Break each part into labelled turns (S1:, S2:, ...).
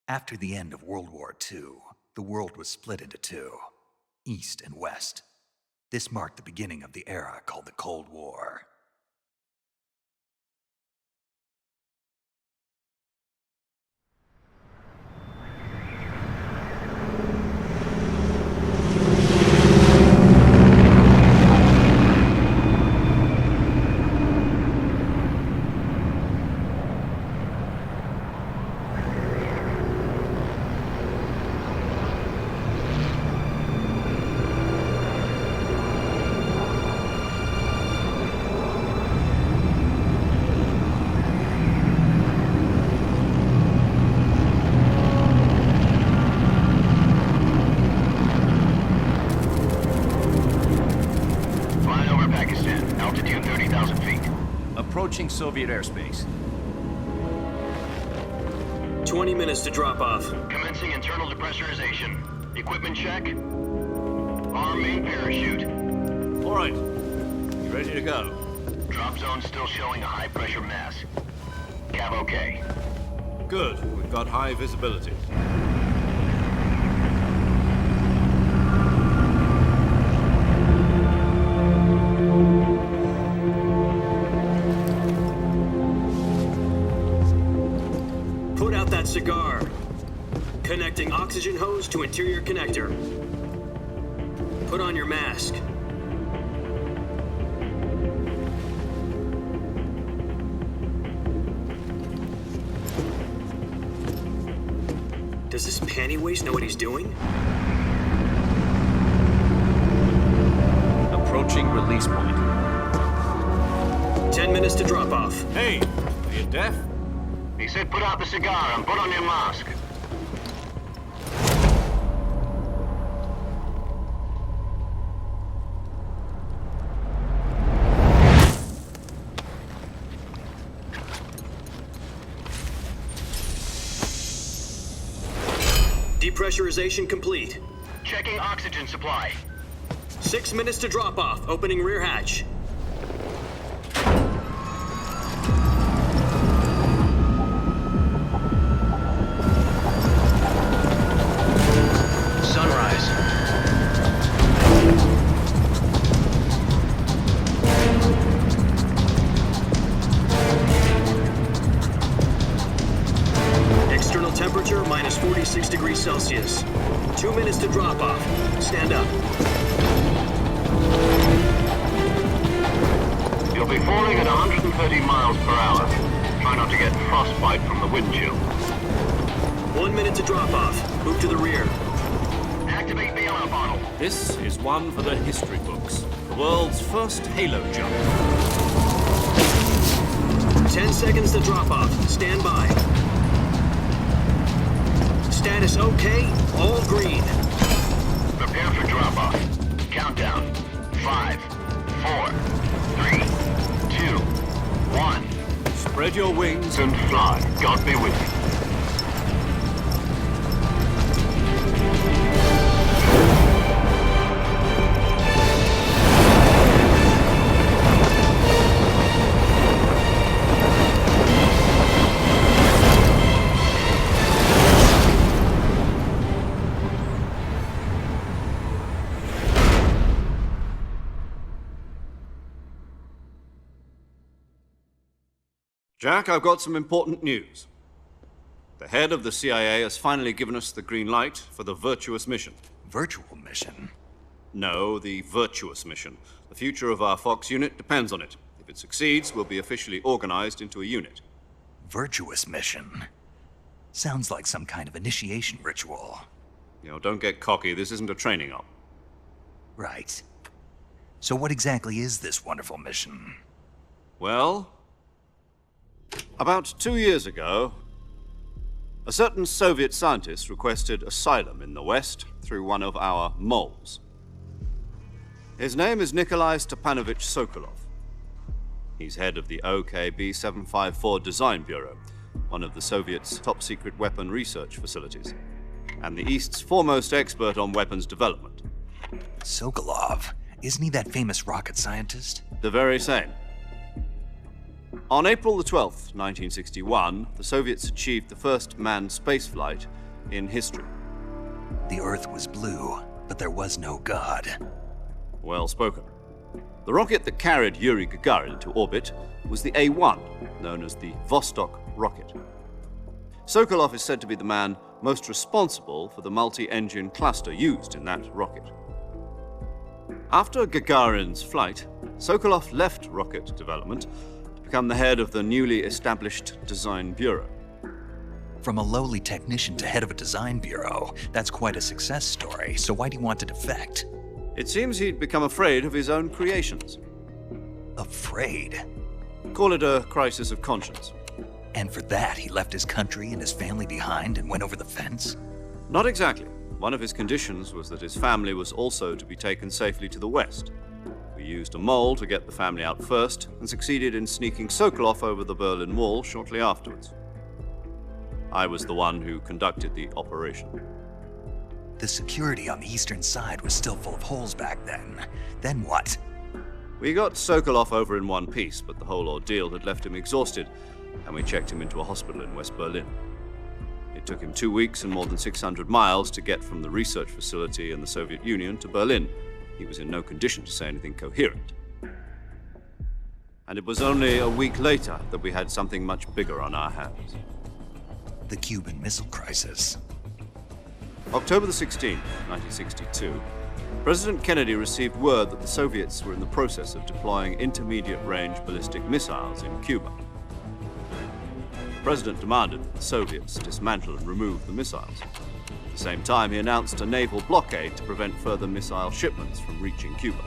S1: After the end of World War II, the world was split into two, East and West. This marked the beginning of the era called the Cold War.
S2: Approaching Soviet airspace.
S3: 20 minutes to drop off.
S4: Commencing internal depressurization. Equipment check. Arm main parachute.
S2: All right. You ready to go?
S4: Drop zone still showing a high pressure mass. Cav okay.
S2: Good. We've got high visibility.
S3: Cigar. Connecting oxygen hose to interior connector. Put on your mask. Does this panty waste know what he's doing?
S2: Approaching release point.
S3: 10 minutes to drop off.
S2: Hey, are you deaf?
S4: He said put out the cigar and put on your mask.
S3: Depressurization complete.
S4: Checking oxygen supply.
S3: 6 minutes to drop off. Opening rear hatch. Temperature minus 46 degrees Celsius. 2 minutes to drop off. Stand up.
S4: You'll be falling at 130 miles per hour. Try not to get frostbite from the wind chill.
S3: 1 minute to drop off. Move to the rear.
S4: Activate the yellow bottle.
S2: This is one for the history books. The world's first halo jump.
S3: 10 seconds to drop off. Stand by. Status okay, all green.
S4: Prepare for drop-off. Countdown. 5, 4, 3, 2, 1.
S2: Spread your wings
S4: And fly. God be with you.
S2: Jack, I've got some important news. The head of the CIA has finally given us the green light for the virtuous mission.
S1: Virtual mission?
S2: No, the virtuous mission. The future of our Fox unit depends on it. If it succeeds, we'll be officially organized into a unit.
S1: Virtuous mission? Sounds like some kind of initiation ritual.
S2: You know, don't get cocky. This isn't a training op.
S1: Right. So what exactly is this wonderful mission?
S2: Well, about 2 years ago, a certain Soviet scientist requested asylum in the West through one of our moles. His name is Nikolai Stepanovich Sokolov. He's head of the OKB-754 Design Bureau, one of the Soviets' top-secret weapon research facilities, and the East's foremost expert on weapons development.
S1: Sokolov? Isn't he that famous rocket scientist?
S2: The very same. On April the 12th, 1961, the Soviets achieved the first manned spaceflight in history.
S1: The Earth was blue, but there was no God.
S2: Well spoken. The rocket that carried Yuri Gagarin to orbit was the A-1, known as the Vostok rocket. Sokolov is said to be the man most responsible for the multi-engine cluster used in that rocket. After Gagarin's flight, Sokolov left rocket development to become the head of the newly established Design Bureau.
S1: From a lowly technician to head of a design bureau, that's quite a success story, so why'd he want to defect?
S2: It seems he'd become afraid of his own creations.
S1: Afraid?
S2: Call it a crisis of conscience.
S1: And for that, he left his country and his family behind and went over the fence?
S2: Not exactly. One of his conditions was that his family was also to be taken safely to the west. We used a mole to get the family out first and succeeded in sneaking Sokolov over the Berlin Wall shortly afterwards. I was the one who conducted the operation.
S1: The security on the eastern side was still full of holes back then. Then what?
S2: We got Sokolov over in one piece, but the whole ordeal had left him exhausted, and we checked him into a hospital in West Berlin. It took him 2 weeks and more than 600 miles to get from the research facility in the Soviet Union to Berlin. He was in no condition to say anything coherent. And it was only a week later that we had something much bigger on our hands.
S1: The Cuban Missile Crisis.
S2: October the 16th, 1962, President Kennedy received word that the Soviets were in the process of deploying intermediate-range ballistic missiles in Cuba. The President demanded that the Soviets dismantle and remove the missiles. At the same time, he announced a naval blockade to prevent further missile shipments from reaching Cuba.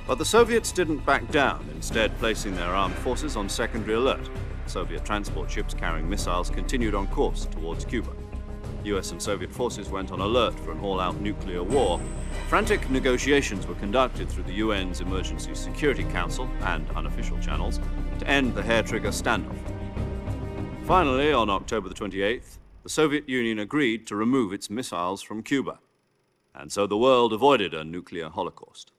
S2: But the Soviets didn't back down, instead placing their armed forces on secondary alert. Soviet transport ships carrying missiles continued on course towards Cuba. US and Soviet forces went on alert for an all-out nuclear war. Frantic negotiations were conducted through the UN's Emergency Security Council and unofficial channels to end the hair-trigger standoff. Finally, on October the 28th, the Soviet Union agreed to remove its missiles from Cuba, and so the world avoided a nuclear holocaust.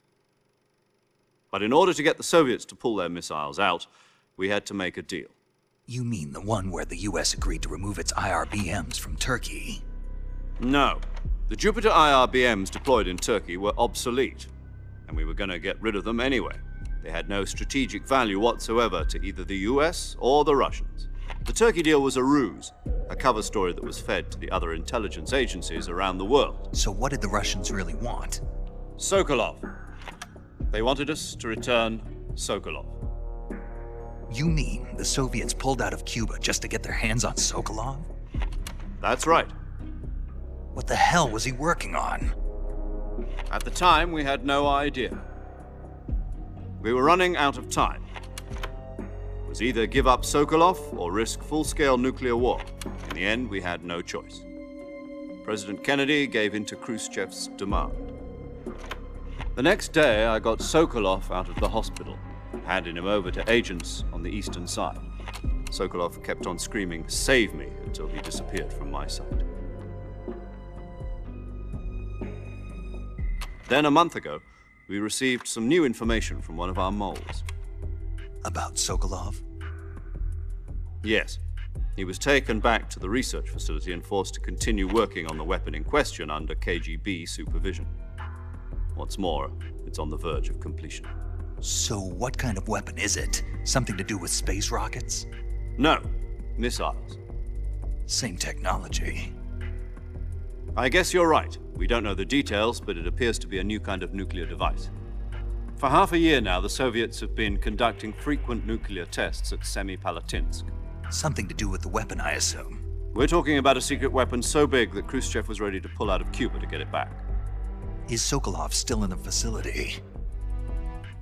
S2: But in order to get the Soviets to pull their missiles out, we had to make a deal.
S1: You mean the one where the US agreed to remove its IRBMs from Turkey?
S2: No. The Jupiter IRBMs deployed in Turkey were obsolete, and we were going to get rid of them anyway. They had no strategic value whatsoever to either the US or the Russians. The Turkey deal was a ruse, a cover story that was fed to the other intelligence agencies around the world.
S1: So what did the Russians really want?
S2: Sokolov. They wanted us to return Sokolov.
S1: You mean the Soviets pulled out of Cuba just to get their hands on Sokolov?
S2: That's right.
S1: What the hell was he working on?
S2: At the time, we had no idea. We were running out of time. It was either give up Sokolov or risk full-scale nuclear war. In the end, we had no choice. President Kennedy gave in to Khrushchev's demand. The next day, I got Sokolov out of the hospital, handing him over to agents on the eastern side. Sokolov kept on screaming, "Save me," until he disappeared from my sight. Then a month ago, we received some new information from one of our moles.
S1: About Sokolov?
S2: Yes. He was taken back to the research facility and forced to continue working on the weapon in question under KGB supervision. What's more, it's on the verge of completion.
S1: So what kind of weapon is it? Something to do with space rockets?
S2: No, missiles.
S1: Same technology.
S2: I guess you're right. We don't know the details, but it appears to be a new kind of nuclear device. For half a year now, the Soviets have been conducting frequent nuclear tests at Semipalatinsk.
S1: Something to do with the weapon, I assume.
S2: We're talking about a secret weapon so big that Khrushchev was ready to pull out of Cuba to get it back.
S1: Is Sokolov still in the facility?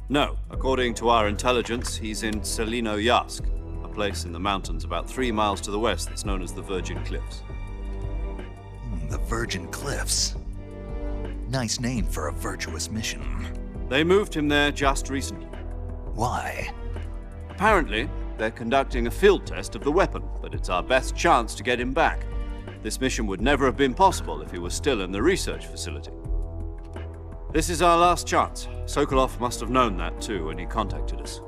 S2: No. According to our intelligence, he's in Selinoyarsk, a place in the mountains about 3 miles to the west that's known as the Virgin Cliffs.
S1: The Virgin Cliffs. Nice name for a virtuous mission.
S2: They moved him there just recently.
S1: Why?
S2: Apparently, they're conducting a field test of the weapon, but it's our best chance to get him back. This mission would never have been possible if he was still in the research facility. This is our last chance. Sokolov must have known that too when he contacted us.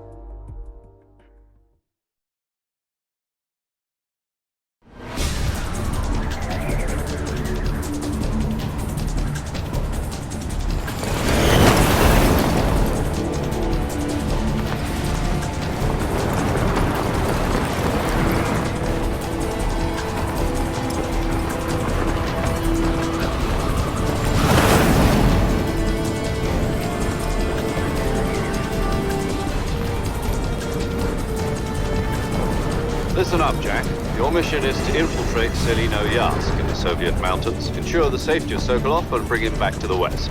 S2: Listen up, Jack. Your mission is to infiltrate Selino-Yarsk in the Soviet mountains, ensure the safety of Sokolov, and bring him back to the west.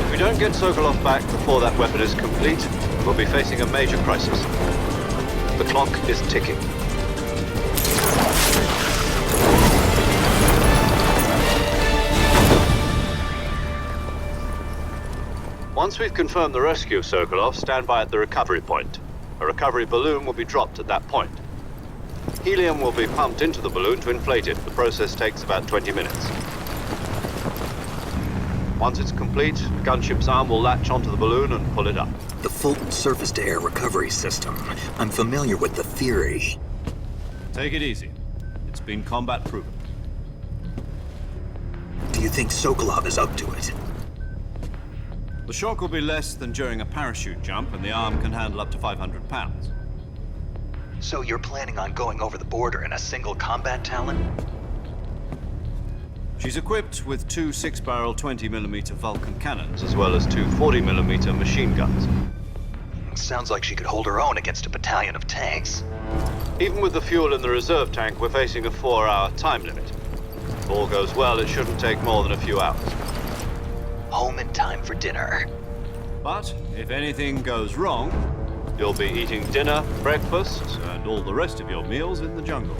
S2: If we don't get Sokolov back before that weapon is complete, we'll be facing a major crisis. The clock is ticking. Once we've confirmed the rescue of Sokolov, stand by at the recovery point. A recovery balloon will be dropped at that point. Helium will be pumped into the balloon to inflate it. The process takes about 20 minutes. Once it's complete, the gunship's arm will latch onto the balloon and pull it up.
S3: The Fulton surface-to-air recovery system. I'm familiar with the theory.
S2: Take it easy. It's been combat proven.
S3: Do you think Sokolov is up to it?
S2: The shock will be less than during a parachute jump, and the arm can handle up to 500 pounds.
S1: So you're planning on going over the border in a single combat Talon?
S2: She's equipped with two 6-barrel 20mm Vulcan cannons, as well as two 40mm machine guns.
S1: Sounds like she could hold her own against a battalion of tanks.
S2: Even with the fuel in the reserve tank, we're facing a 4-hour time limit. If all goes well, it shouldn't take more than a few hours.
S1: Home in time for dinner.
S2: But if anything goes wrong, you'll be eating dinner, breakfast, and all the rest of your meals in the jungle.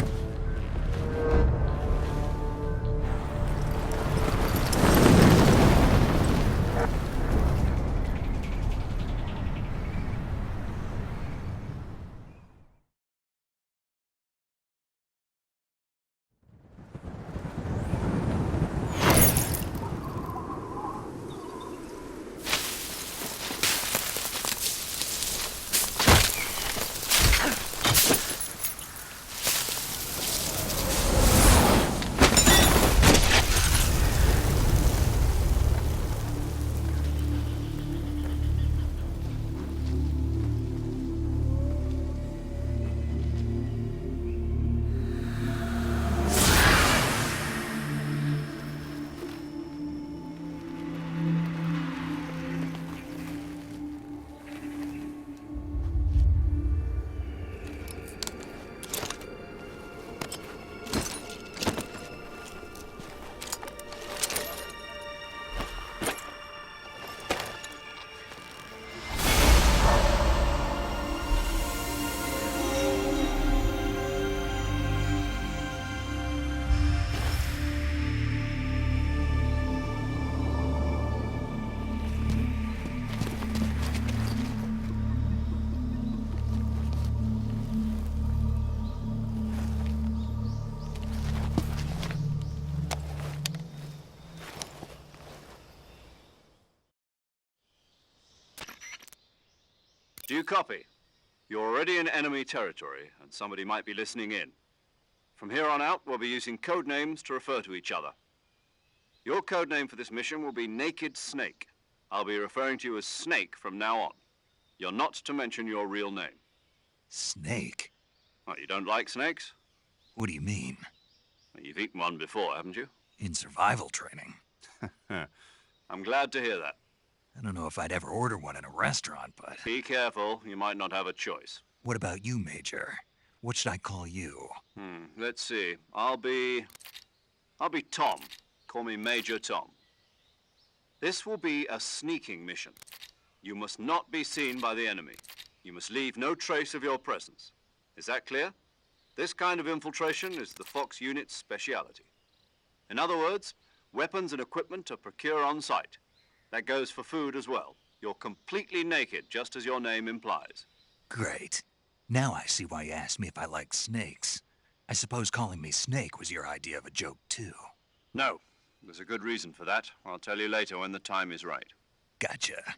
S2: Do you copy? You're already in enemy territory, and somebody might be listening in. From here on out, we'll be using code names to refer to each other. Your code name for this mission will be Naked Snake. I'll be referring to you as Snake from now on. You're not to mention your real name.
S1: Snake?
S2: What, you don't like snakes?
S1: What do you mean?
S2: Well, you've eaten one before, haven't you?
S1: In survival training?
S2: I'm glad to hear that.
S1: I don't know if I'd ever order one in a restaurant, but...
S2: Be careful, you might not have a choice.
S1: What about you, Major? What should I call you?
S2: Let's see. I'll be Tom. Call me Major Tom. This will be a sneaking mission. You must not be seen by the enemy. You must leave no trace of your presence. Is that clear? This kind of infiltration is the Fox unit's speciality. In other words, weapons and equipment are procured on site. That goes for food as well. You're completely naked, just as your name implies.
S1: Great. Now I see why you asked me if I like snakes. I suppose calling me Snake was your idea of a joke, too.
S2: No. There's a good reason for that. I'll tell you later when the time is right.
S1: Gotcha.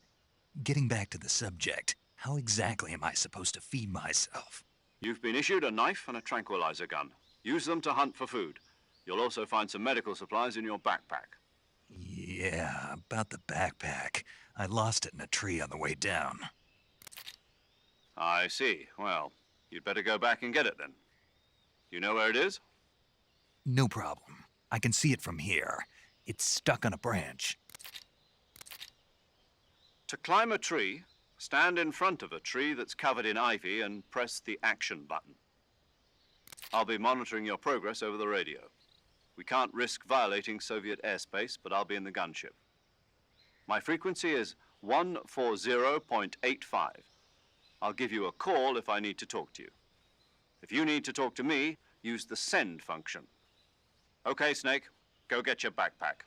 S1: Getting back to the subject, how exactly am I supposed to feed myself?
S2: You've been issued a knife and a tranquilizer gun. Use them to hunt for food. You'll also find some medical supplies in your backpack.
S1: Yeah, about the backpack. I lost it in a tree on the way down.
S2: I see. Well, you'd better go back and get it then. You know where it is?
S1: No problem. I can see it from here. It's stuck on a branch.
S2: To climb a tree, stand in front of a tree that's covered in ivy and press the action button. I'll be monitoring your progress over the radio. We can't risk violating Soviet airspace, but I'll be in the gunship. My frequency is 140.85. I'll give you a call if I need to talk to you. If you need to talk to me, use the send function. Okay, Snake, go get your backpack.